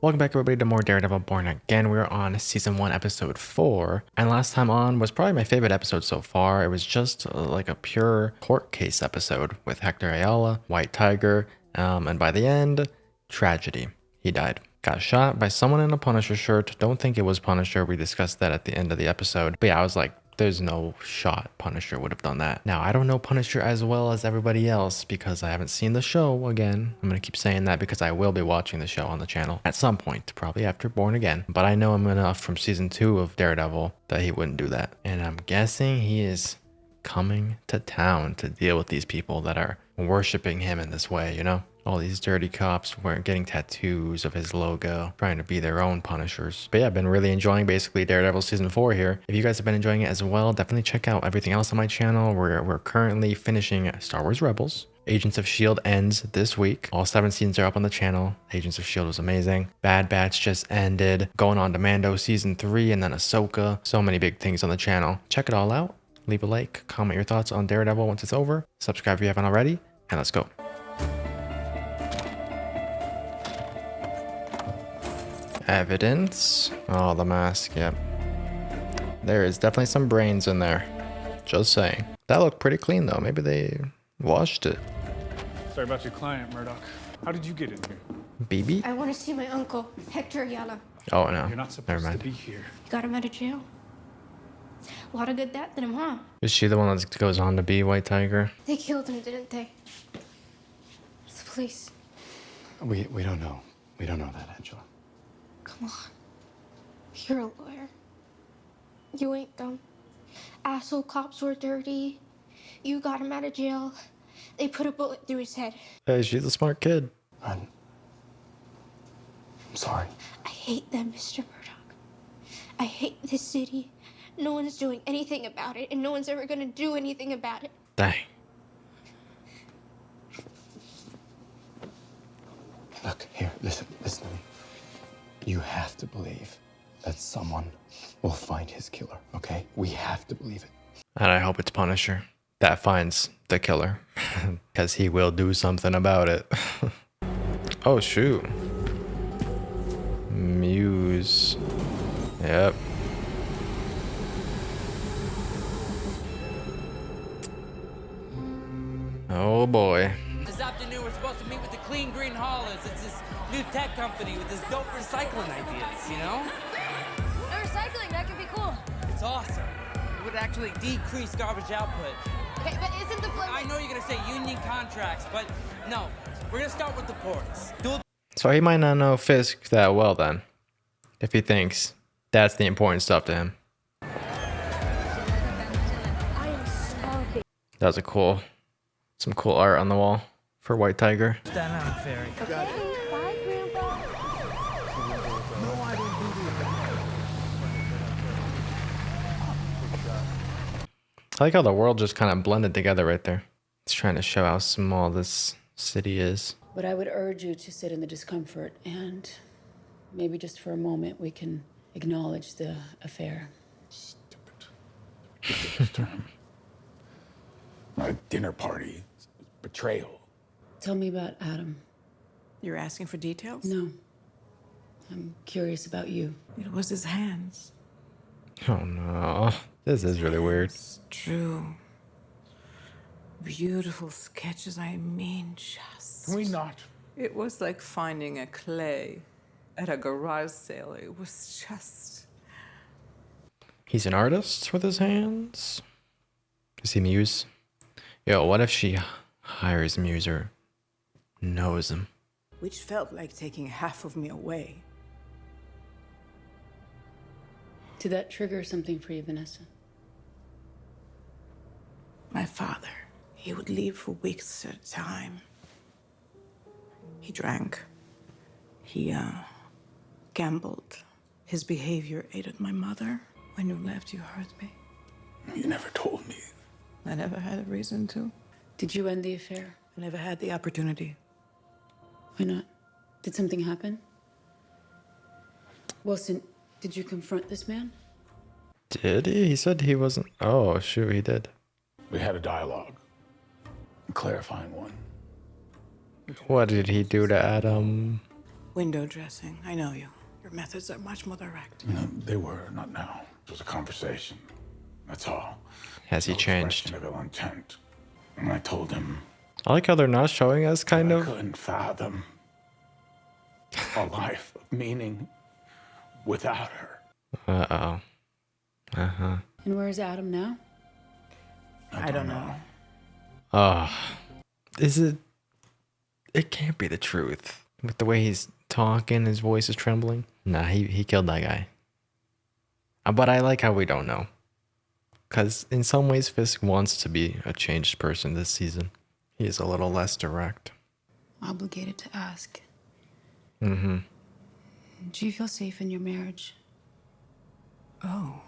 Welcome back everybody to more Daredevil Born Again. We're on season 1 episode 4, and last time on was probably my favorite episode so far. It was just like a pure court case episode with Hector Ayala, White Tiger, and by the end, tragedy. He died. Got shot by someone in a Punisher shirt. Don't think it was Punisher. We discussed that at the end of the episode. But yeah, I was like, there's no shot Punisher would have done that. Now, I don't know Punisher as well as everybody else because I haven't seen the show again. I'm going to keep saying that because I will be watching the show on the channel at some point, probably after Born Again. But I know him enough from season 2 of Daredevil that he wouldn't do that. And I'm guessing he is coming to town to deal with these people that are worshiping him in this way, you know? All these dirty cops weren't getting tattoos of his logo, trying to be their own Punishers. But yeah, I've been really enjoying basically Daredevil season 4 here. If you guys have been enjoying it as well, definitely check out everything else on my channel. We're currently finishing Star Wars Rebels. Agents of S.H.I.E.L.D. ends this week. All 7 seasons are up on the channel. Agents of S.H.I.E.L.D. was amazing. Bad Batch just ended. Going on to Mando season 3 and then Ahsoka. So many big things on the channel. Check it all out. Leave a like, comment your thoughts on Daredevil once it's over. Subscribe if you haven't already, and let's go. Evidence. Oh, the mask, yep. There is definitely some brains in there. Just saying. That looked pretty clean though. Maybe they washed it. Sorry about your client, Murdoch. How did you get in here? BB? I want to see my uncle, Hector Ayala. Oh no. You're not supposed Never to mind. be here. Got him out of jail. A lot of good that did him, huh? Is she the one that goes on to be White Tiger? They killed him, didn't they? The police. We don't know. We don't know that, Angela. Come on. You're a lawyer. You ain't dumb. Asshole cops were dirty. You got him out of jail. They put a bullet through his head. Hey, she's a smart kid. I'm sorry. I hate them, Mr. Murdoch. I hate this city. No one's doing anything about it, and no one's ever gonna do anything about it. Dang. Look, here, listen to me. You have to believe that someone will find his killer, okay? We have to believe it. And I hope it's Punisher that finds the killer. Because he will do something about it. Oh, shoot. Muse. Yep. Oh, boy. This afternoon, we're supposed to meet with the Clean Green Haulers. It's this new tech company with this dope recycling ideas, you know? Recycling, that could be cool. It's awesome. It would actually decrease garbage output. Okay, but isn't the plan? I know you're gonna say union contracts, but no. We're gonna start with the ports. So he might not know Fisk that well then. If he thinks that's the important stuff to him. I am starving. That was some cool art on the wall for White Tiger. Staten Island Ferry. Okay, bye, Grandpa. I like how the world just kind of blended together right there. It's trying to show how small this city is. But I would urge you to sit in the discomfort and maybe just for a moment we can acknowledge the affair. Ridiculous term. Not a dinner party. It's betrayal. Tell me about Adam. You're asking for details? No. I'm curious about you. It was his hands. Oh no, this is really weird. It's true. Beautiful sketches, I mean, just... Can we not? It was like finding a clay at a garage sale. It was just... He's an artist with his hands? Is he Muse? Yo, what if she hires Muse or knows him? Which felt like taking half of me away. Did that trigger something for you, Vanessa? My father, he would leave for weeks at a time. He drank. He, gambled. His behavior aided my mother. When you left, you hurt me. You never told me. I never had a reason to. Did you end the affair? I never had the opportunity. Why not? Did something happen? Wilson, did you confront this man? Did he? He said he wasn't. Oh, shoot, he did. We had a dialogue. A clarifying one. What did he do to Adam? Window dressing. I know you. Your methods are much more direct. No, they were, not now. It was a conversation. That's all. Has he No changed? expression of ill intent. And I told him I like how they're not showing us kind I of. couldn't fathom a life of meaning without her. Uh-oh. Uh-huh. And where is Adam now? I don't know. Oh. Is it... It can't be the truth. With the way he's talking, his voice is trembling. Nah, he killed that guy. But I like how we don't know. Because in some ways, Fisk wants to be a changed person this season. He is a little less direct. Obligated to ask. Mm-hmm. Do you feel safe in your marriage? Oh,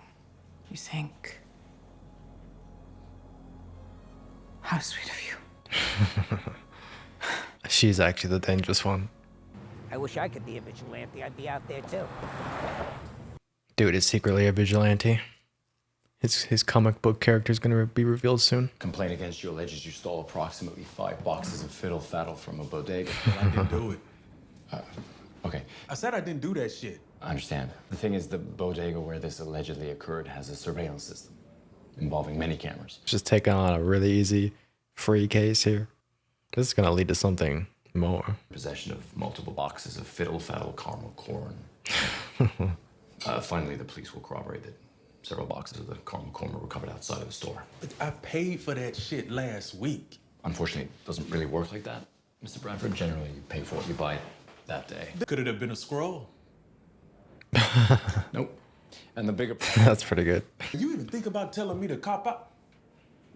you think? How sweet of you. She's actually the dangerous one. I wish I could be a vigilante. I'd be out there too. Dude is secretly a vigilante. His comic book character is going to be revealed soon. Complaint against you alleges you stole approximately 5 boxes of fiddle faddle from a bodega. I didn't do it. Okay, I said I didn't do that shit. I understand. The thing is, the bodega where this allegedly occurred has a surveillance system involving many cameras. Just taking on a really easy, free case here. This is going to lead to something more. Possession of multiple boxes of fiddle faddle caramel corn. Finally, the police will corroborate that several boxes of the caramel corn were recovered outside of the store. But I paid for that shit last week. Unfortunately, it doesn't really work like that, Mr. Bradford. Generally, you pay for what you buy that day. Could it have been a scroll? Nope. And the bigger That's pretty good. You even think about telling me to cop out?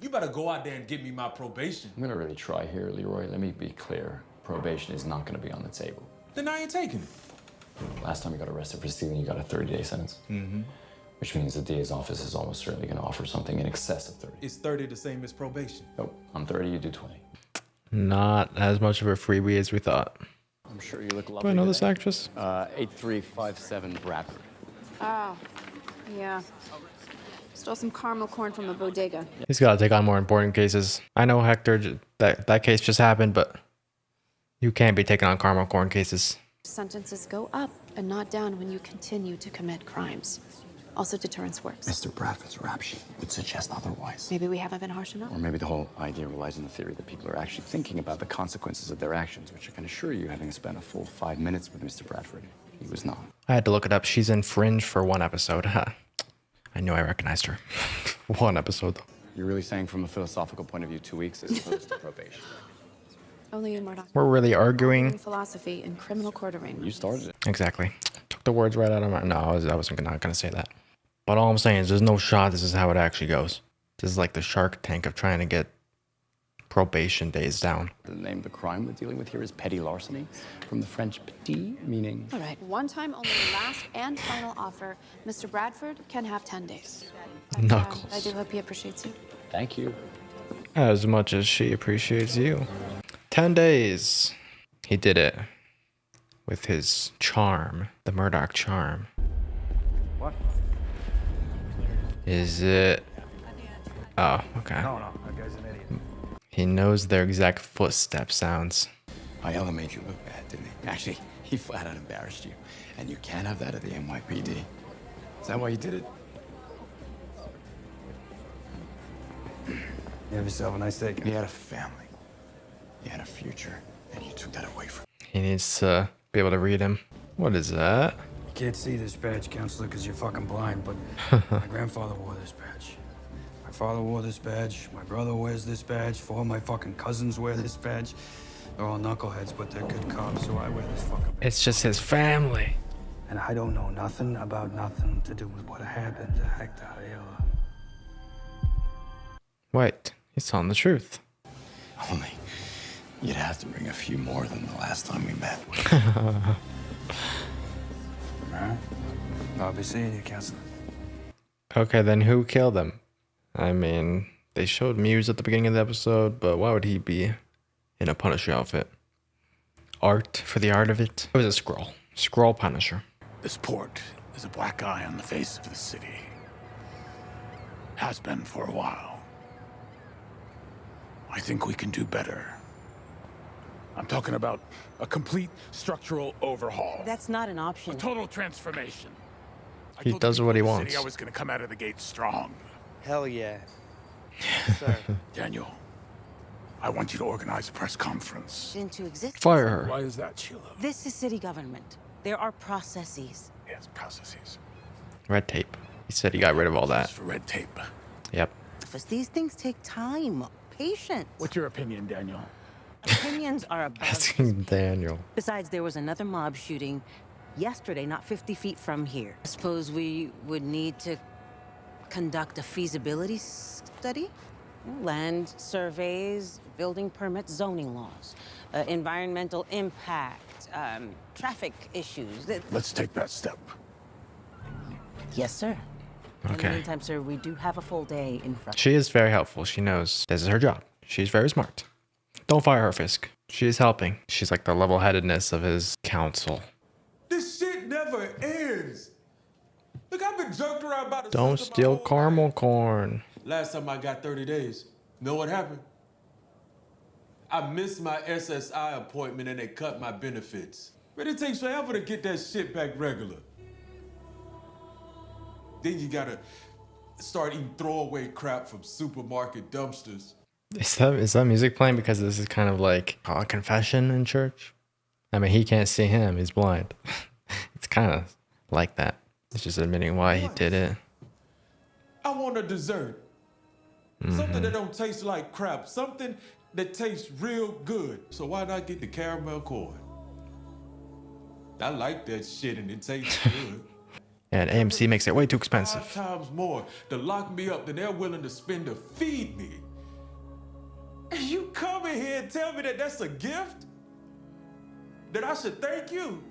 You better go out there and give me my probation. I'm gonna really try here, Leroy. Let me be clear. Probation is not gonna be on the table. Then I ain't taking it. Last time you got arrested for stealing, you got a 30-day sentence. Mm-hmm. Which means the DA's office is almost certainly gonna offer something in excess of 30. Is 30 the same as probation? Nope. On 30, you do 20. Not as much of a freebie as we thought. I'm sure you look lovely. Do I know this today. actress? 8357 Bradford. Oh, yeah. Stole some caramel corn from a bodega. He's got to take on more important cases. I know, Hector, that case just happened, but you can't be taking on caramel corn cases. Sentences go up and not down when you continue to commit crimes. Also, deterrence works. Mr. Bradford's rap sheet would suggest otherwise. Maybe we haven't been harsh enough. Or maybe the whole idea relies on the theory that people are actually thinking about the consequences of their actions, which I can assure you, having spent a full 5 minutes with Mr. Bradford, he was not. I had to look it up. She's in Fringe for one episode. I knew I recognized her. One episode, though. You're really saying from a philosophical point of view, 2 weeks as opposed to probation? Only you, Murdoch. We're really arguing. Philosophy in criminal quartering. You started it. Exactly. Took the words right out of my... No, I wasn't not going to say that. But all I'm saying is there's no shot this is how it actually goes. This is like the Shark Tank of trying to get probation days down. The name of the crime we're dealing with here is petty larceny, from the French petit, meaning... All right, one time only, last and final offer. Mr. Bradford can have 10 days. But, Knuckles. I do hope he appreciates you. Thank you. As much as she appreciates you. 10 days. He did it. With his charm. The Murdoch charm. What? Is it... Oh, okay. No, that guy's an idiot. He knows their exact footstep sounds. Ayala made you look bad, didn't he? Actually, he flat out embarrassed you. And you can't have that at the NYPD. Is that why you did it? You have yourself a nice day. He had a family. He had a future. And you took that away from him. He needs to be able to read him. What is that? You can't see this badge, counselor, because you're fucking blind, but my grandfather wore this badge. My father wore this badge. My brother wears this badge. 4 of my fucking cousins wear this badge. They're all knuckleheads, but they're good cops, so I wear this fucking badge. It's just his family. And I don't know nothing about nothing to do with what happened to Hector Ayala. Wait, he's telling the truth. Only you'd have to bring a few more than the last time we met. All right. I'll be seeing you, counselor. Okay, then who killed him? I mean, they showed Muse at the beginning of the episode, but why would he be in a Punisher outfit? Art for the art of it? It was a scroll. Scroll Punisher. This port is a black eye on the face of the city. Has been for a while. I think we can do better. I'm talking about a complete structural overhaul. That's not an option. A total transformation. I He told the does people what he of the wants. city I was going to come out of the gate strong. Hell yeah. Sir. Daniel, I want you to organize a press conference. Into existence. Fire her. Why is that, Sheila? This is city government. There are processes. Yes, processes. Red tape. He said he got rid of all that. For red tape. Yep. Because these things take time, patience. What's your opinion, Daniel? Opinions are above. Asking Daniel. Besides, there was another mob shooting yesterday, not 50 feet from here. I suppose we would need to conduct a feasibility study? Land surveys, building permits, zoning laws, environmental impact, traffic issues. Let's take that step. Yes, sir. In the Okay. meantime, sir, we do have a full day in front. She is very helpful. She knows this is her job. She's very smart. Don't fire her, Fisk. She is helping. She's like the level-headedness of his counsel. This shit never ends. Look, I've been jerked around about the Don't system my steal whole caramel life. corn. Last time I got 30 days, you know what happened? I missed my SSI appointment and they cut my benefits. But it takes forever to get that shit back regular. Then you gotta start eating throwaway crap from supermarket dumpsters. Is that music playing because this is kind of like a confession in church? I mean, he can't see him. He's blind. It's kind of like that. It's just admitting why he did it. I want a dessert. Something that don't taste like crap. Something that tastes real good. So why not get the caramel corn? I like that shit and it tastes good. And AMC makes it way too expensive. 5 times more to lock me up than they're willing to spend to feed me. And you come in here and tell me that that's a gift? That I should thank you?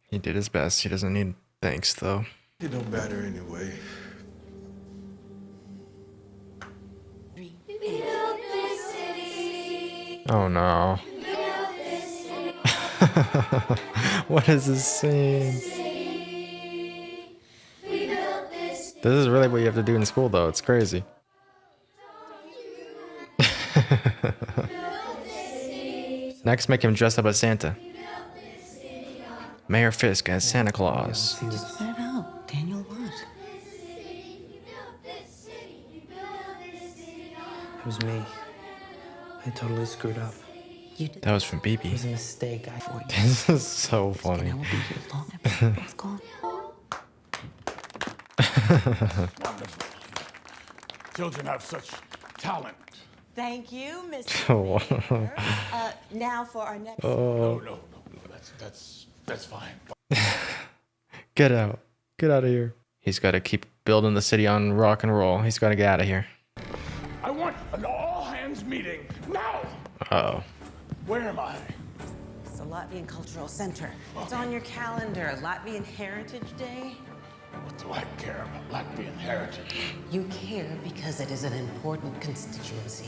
He did his best. He doesn't need thanks, though. It don't matter anyway. Oh no. What is this scene? This is really what you have to do in school, though. It's crazy. Next, make him dress up as Santa. Mayor Fisk as Santa Claus. Just let it out. Daniel, what? It was me. I totally screwed up. You did. That was from It was BB. a mistake. This is so funny. And I will be here long after you're both gone. Wonderful. Children have such talent. Thank you, Mr. Oh. Mayor. Now for our next. No. That's fine. Get out. Get out of here. He's got to keep building the city on rock and roll. He's got to get out of here. I want an all-hands meeting now. Uh-oh. Where am I? It's the Latvian Cultural Center. It's on your calendar. Latvian Heritage Day. What do I care about Latvian heritage? You care because it is an important constituency.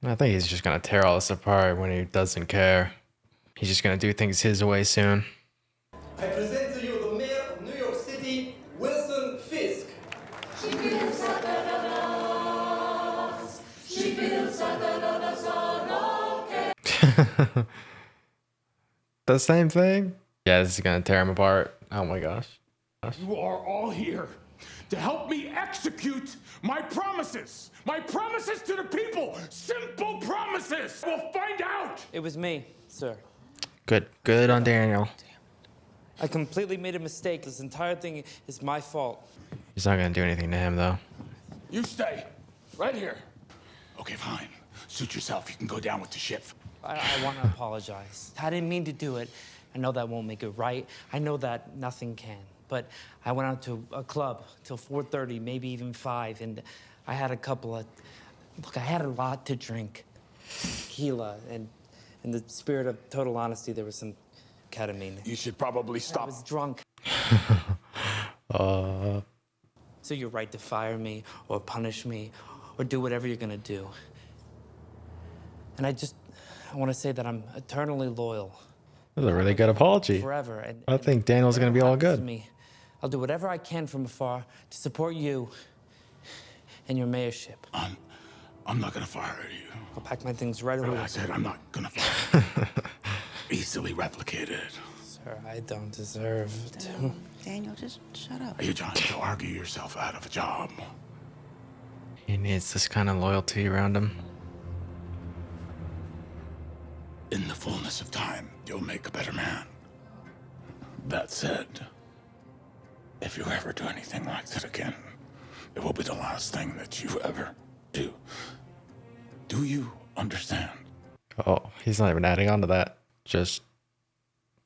I think he's just going to tear all this apart when he doesn't care. He's just going to do things his way soon. I present to you the mayor of New York City, Wilson Fisk. She builds The same thing? Yeah, this is going to tear him apart. Oh my gosh. You are all here to help me execute my promises. My promises to the people. Simple promises. We'll find out. It was me, sir. Good. Good on Daniel. I completely made a mistake. This entire thing is my fault. He's not going to do anything to him, though. You stay right here. Okay, fine. Suit yourself. You can go down with the ship. I want to apologize. I didn't mean to do it. I know that won't make it right. I know that nothing can. But I went out to a club till 4:30, maybe even 5, and I had a couple of... Look, I had a lot to drink. Tequila, and in the spirit of total honesty, there was some ketamine. You should probably stop. I was drunk. So you're right to fire me, or punish me, or do whatever you're gonna do. And I want to say that I'm eternally loyal. That was a really good apology. Forever. And I think Daniel's going to be all good. me, I'll do whatever I can from afar to support you and your mayorship. I'm not gonna fire you. I'll pack my things right away. I said I'm not gonna fire you. Easily replicated. Sir, I don't deserve to. Daniel, just shut up. Are you trying to argue yourself out of a job? He needs this kind of loyalty around him. In the fullness of time, you'll make a better man. That said, if you ever do anything like that again, it will be the last thing that you ever do. Do you understand? Oh, he's not even adding on to that. Just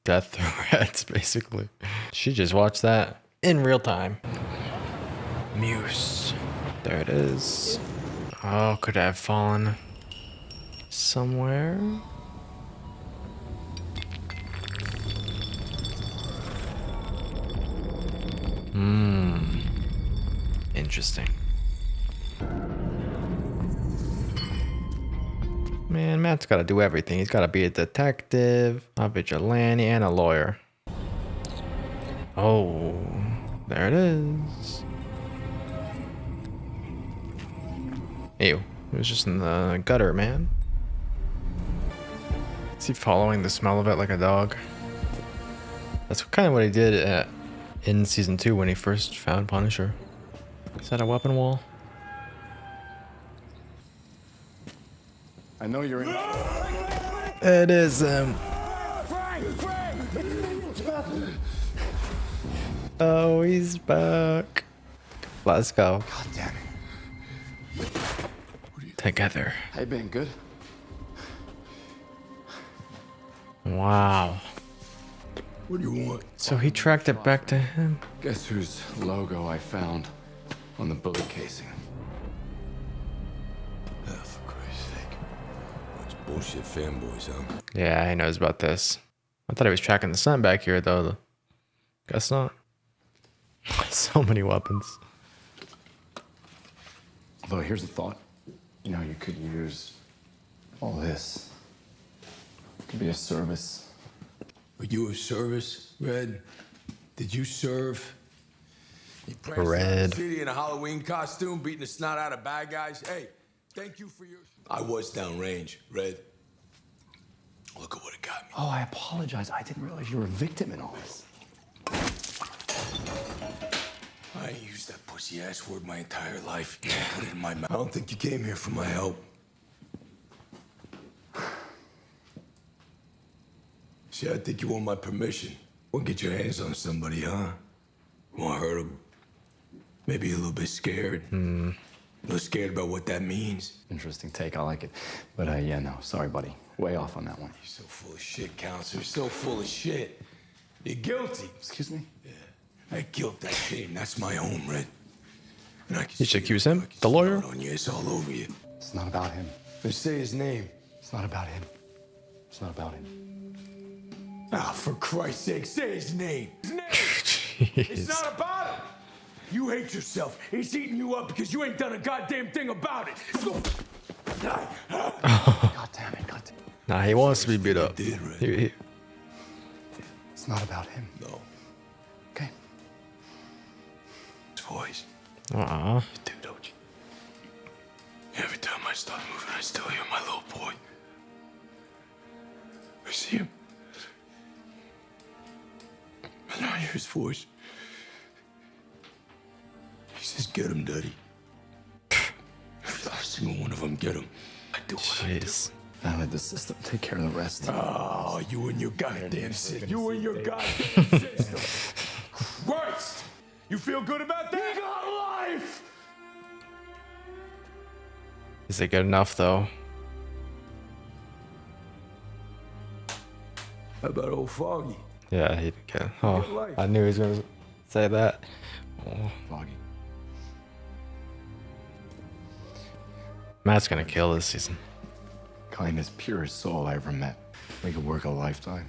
death threats, basically. She just watched that in real time. Muse. There it is. Oh, could have fallen somewhere. Interesting. Man, Matt's got to do everything. He's got to be a detective, a vigilante, and a lawyer. Oh, there it is. Ew, he was just in the gutter, man. Is he following the smell of it like a dog? That's kind of what he did in season 2 when he first found Punisher. Is that a weapon wall? I know you're in. It is him. Oh, he's back. Let's go. God damn it. Together. Hey, Ben, good? Wow. What do you want? So he tracked it back to him. Guess whose logo I found on the bullet casing? Oh, for Christ's sake. Bunch of bullshit fanboys, huh? Yeah, he knows about this. I thought he was tracking the sun back here, though. Guess not. So many weapons. Although, here's a thought. You know, you could use all this. It could be a service. Were you a service, Red? Did you serve? You pranced around Red. the city in a Halloween costume, beating the snot out of bad guys. Hey, thank you for your... I was downrange, Red. Look at what it got me. Oh, I apologize. I didn't realize you were a victim in all this. I ain't used that pussy-ass word my entire life. You put it in my mouth. I don't think you came here for my help. See, I think you want my permission. Want to get your hands on somebody, huh? Want to hurt them. Maybe a little bit scared. A little scared about what that means. Interesting take. I like it. But, yeah, no. Sorry, buddy. Way off on that one. You're so full of shit, counselor. So full of shit. You're guilty. Excuse me? Yeah. That guilt, that shame, that's my home, Red. And I can You should accuse him, the lawyer. on you. It's all over you. It's not about him. Then say his name. It's not about him. It's not about him. Ah, for Christ's sake, say his name. His name. It's Jeez. not about him. You hate yourself. He's eating you up because you ain't done a goddamn thing about it. God damn it. God damn it. Nah, he wants to be beat up. Did, Red. It's not about him. No. Okay. His voice. Aw. You do, don't you? Every time I start moving, I still hear my little boy. I see him. And I hear his voice. He says, get him, Daddy. Every last single one of them, get him. I do what I do. Jeez. Now let the system take care of the rest. Oh, you and your goddamn system. You and your goddamn system. Christ! You feel good about that? You got life! Is it good enough, though? How about old Foggy? Yeah, he didn't get it. Oh, I knew he was going to say that. Oh. Foggy. Matt's going to kill this season. Kindest, purest soul I ever met. We could work a lifetime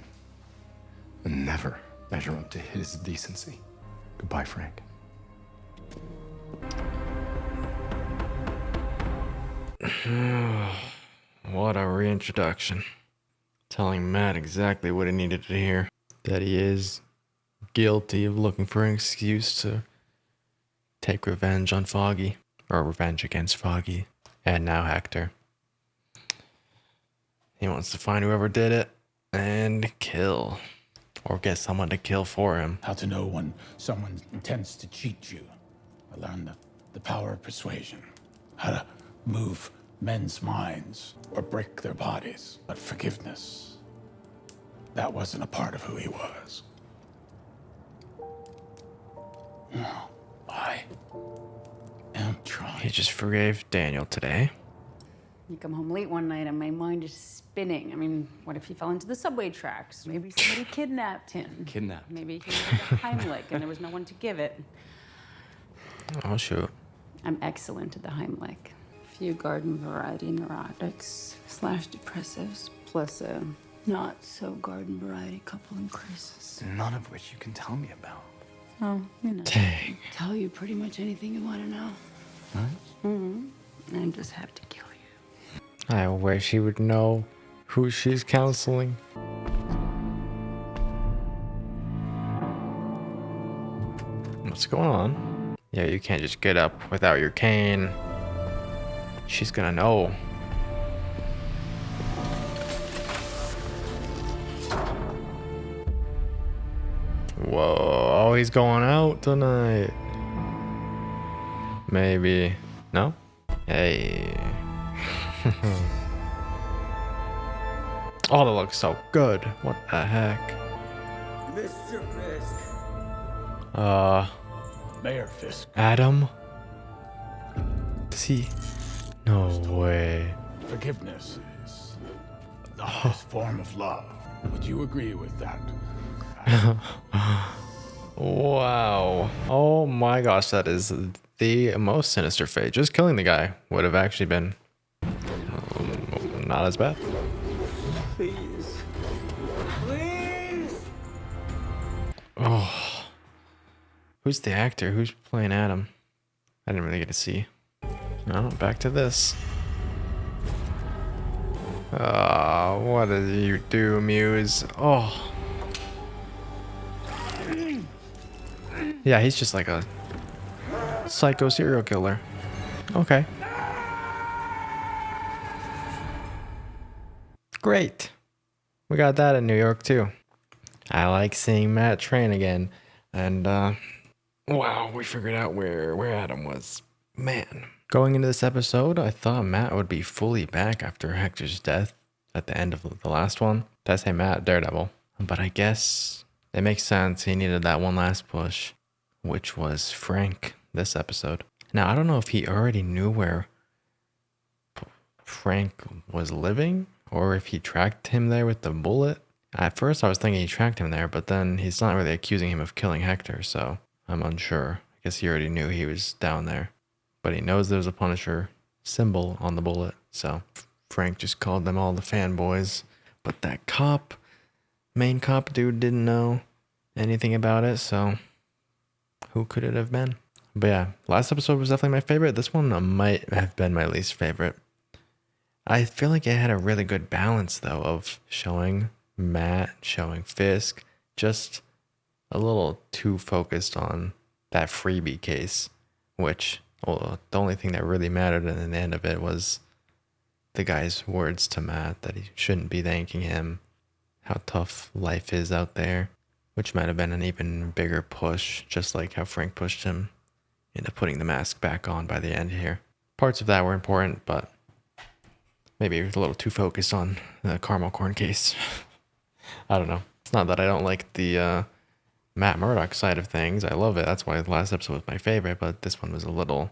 and never measure up to his decency. Goodbye, Frank. What a reintroduction. Telling Matt exactly what he needed to hear. That he is guilty of looking for an excuse to take revenge on Foggy. Or revenge against Foggy. And now Hector. He wants to find whoever did it and kill. Or get someone to kill for him. How to know when someone intends to cheat you. I learned the power of persuasion. How to move men's minds or break their bodies. But forgiveness, that wasn't a part of who he was. No, I am trying. He just forgave Daniel today. You come home late one night and my mind is spinning. I mean, what if he fell into the subway tracks? Maybe somebody kidnapped him. Kidnapped? Maybe he needed a Heimlich and there was no one to give it. Oh, shoot. I'm excellent at the Heimlich. A few garden variety neurotics / depressives, plus a not so garden variety couple in crisis. None of which you can tell me about. Oh, you know. Dang. Tell you pretty much anything you want to know. I just have to kill you. I wish he would know who she's counseling. What's going on? Yeah, you can't just get up without your cane. She's gonna know. Whoa, oh, he's going out tonight. Maybe. No? Hey. Oh, that looks so good. What the heck? Mr. Fisk. Mayor Fisk. Adam? Does he? No way. Forgiveness is the highest form of love. Would you agree with that? Wow. Oh my gosh, that is the most sinister fate. Just killing the guy would have actually been not as bad. Please. Please. Oh. Who's the actor? Who's playing Adam? I didn't really get to see. No, back to this. What did you do, Muse? Oh. Yeah, he's just like a psycho serial killer. Okay. Great. We got that in New York too. I like seeing Matt train again. And wow, we figured out where Adam was. Man. Going into this episode, I thought Matt would be fully back after Hector's death at the end of the last one. Did I say Matt? Daredevil. But I guess it makes sense. He needed that one last push, which was Frank this episode. Now, I don't know if he already knew where Frank was living or if he tracked him there with the bullet. At first, I was thinking he tracked him there, but then he's not really accusing him of killing Hector, so I'm unsure. I guess he already knew he was down there. But he knows there's a Punisher symbol on the bullet, so Frank just called them all the fanboys. But that cop, main cop dude, didn't know anything about it, so who could it have been? But yeah, last episode was definitely my favorite. This one might have been my least favorite. I feel like it had a really good balance, though, of showing Matt, showing Fisk, just a little too focused on that freebie case, which, well, the only thing that really mattered in the end of it was the guy's words to Matt that he shouldn't be thanking him, how tough life is out there, which might have been an even bigger push, just like how Frank pushed him into putting the mask back on by the end here. Parts of that were important, but maybe he was a little too focused on the caramel corn case. I don't know. It's not that I don't like the Matt Murdock side of things. I love it. That's why the last episode was my favorite, but this one was a little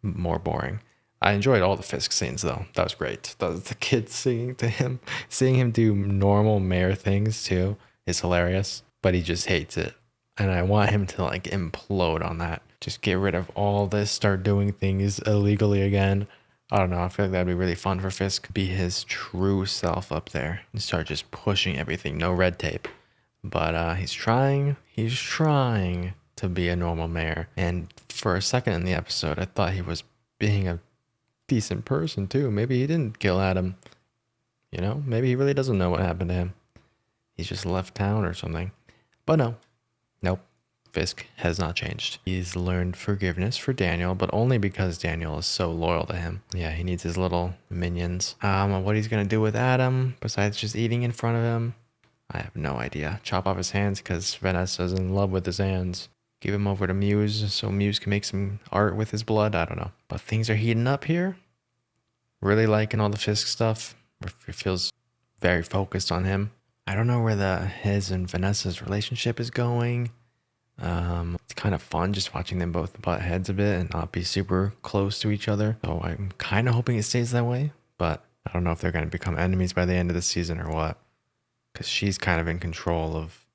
more boring. I enjoyed all the Fisk scenes, though. That was great. The kids singing to him, seeing him do normal mayor things, too, is hilarious, but he just hates it. And I want him to, like, implode on that. Just get rid of all this, start doing things illegally again. I don't know. I feel like that'd be really fun for Fisk. Be his true self up there and start just pushing everything. No red tape. But he's trying to be a normal mayor. And for a second in the episode, I thought he was being a decent person too. Maybe he didn't kill Adam. You know, maybe he really doesn't know what happened to him. He's just left town or something. But no. Nope. Fisk has not changed. He's learned forgiveness for Daniel, but only because Daniel is so loyal to him. Yeah, he needs his little minions. What he's gonna do with Adam, besides just eating in front of him, I have no idea. Chop off his hands because Vanessa's in love with his hands. Give him over to Muse so Muse can make some art with his blood. I don't know. But things are heating up here. Really liking all the Fisk stuff. It feels very focused on him. I don't know where his and Vanessa's relationship is going. It's kind of fun just watching them both butt heads a bit and not be super close to each other. So I'm kind of hoping it stays that way, but I don't know if they're going to become enemies by the end of the season or what. Because she's kind of in control of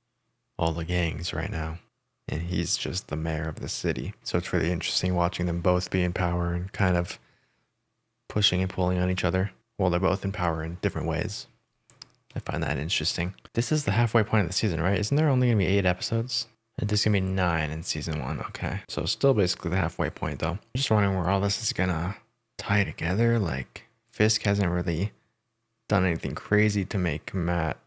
all the gangs right now. And he's just the mayor of the city. So it's really interesting watching them both be in power and kind of pushing and pulling on each other. Well, they're both in power in different ways. I find that interesting. This is the halfway point of the season, right? Isn't there only going to be 8 episodes? And there's going to be 9 in season 1. Okay. So still basically the halfway point, though. I'm just wondering where all this is going to tie together. Like, Fisk hasn't really done anything crazy to make Matt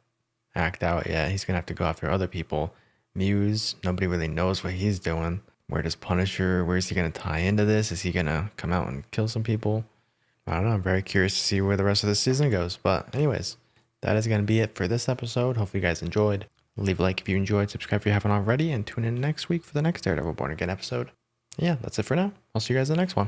act out yet. He's going to have to go after other people. Muse, nobody really knows what he's doing. Where does Punisher, where is he going to tie into this? Is he going to come out and kill some people? I don't know. I'm very curious to see where the rest of the season goes. But anyways, that is going to be it for this episode. Hopefully you guys enjoyed. Leave a like if you enjoyed, subscribe if you haven't already, and tune in next week for the next Daredevil Born Again episode. Yeah, that's it for now. I'll see you guys in the next one.